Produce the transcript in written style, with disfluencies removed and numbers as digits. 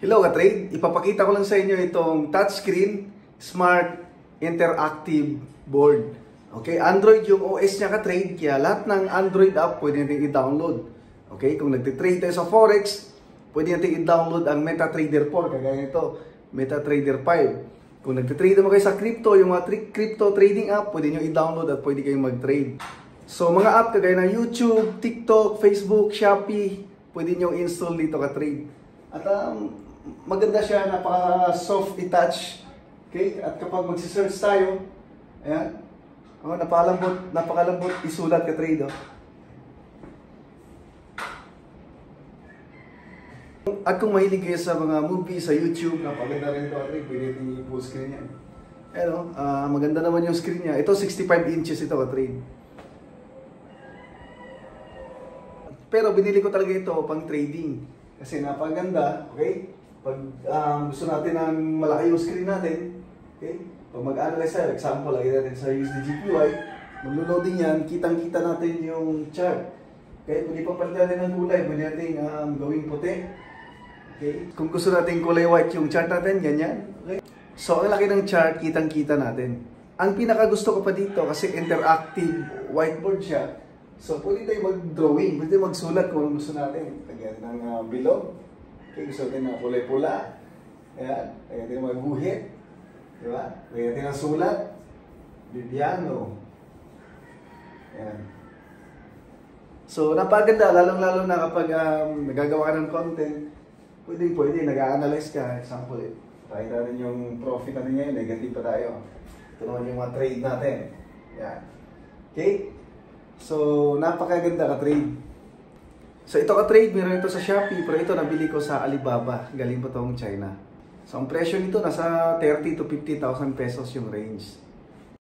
Hello ka-trade, ipapakita ko lang sa inyo itong touchscreen smart interactive board. Okay, Android yung OS niya ka-trade, kaya lahat ng Android app pwede natin i-download. Okay, kung nagtitrade tayo sa Forex, pwede natin i-download ang MetaTrader 4, kagaya nito, MetaTrader 5. Kung nagtitrade mo kayo sa crypto, yung mga crypto trading app, pwede nyo i-download at pwede kayong mag-trade. So mga app kagaya ng YouTube, TikTok, Facebook, Shopee, pwede nyo install dito ka-trade. At maganda siya, napaka-soft i-touch. Okay? At kapag magsisearch tayo, ayan, napakalambot isulat ka-trade. At kung mahilig kayo sa mga movie sa YouTube, napaganda rin ito ka-trade. Pwede natin i-full screen yan. Ayan, maganda naman yung screen niya. Ito 65 inches ito ka-trade. Pero binili ko talaga ito pang trading. Kasi napaganda, okay? Pag gusto natin ng malaki yung screen natin, okay? Pag mag-analyze tayo, example, lagay natin sa USDJPY, mag-loading yan, kitang-kita natin yung chart. Okay? Pwede pa palitan natin ng kulay, pwede natin gawing puti. Okay? Kung gusto natin kulay white yung chart natin, ganyan. Okay? So, ang laki ng chart, kitang-kita natin. Ang pinaka-gusto ko pa dito, kasi interactive whiteboard siya, so, pwede tayo mag-drawing, pwede magsulat kung gusto natin. Lagyan ng bilog. Okay, gusto natin na kulay pula. Ayan, lagyan natin ng mga guhit. Diba? Lagyan natin ng sulat. Bibiano. Ayan. So, napaganda, lalong-lalo na kapag nagagawa ka ng content, pwede, nag-a-analyze ka. Example, tayo natin yung profit natin ngayon, negative pa tayo. Ito naman yung mga trade natin. Ayan. Okay? So, napakaganda ka-trade. So, ito ka-trade, meron ito sa Shopee, pero ito nabili ko sa Alibaba. Galing po itong China. So, ang presyo nito, nasa 30 to 50,000 pesos yung range.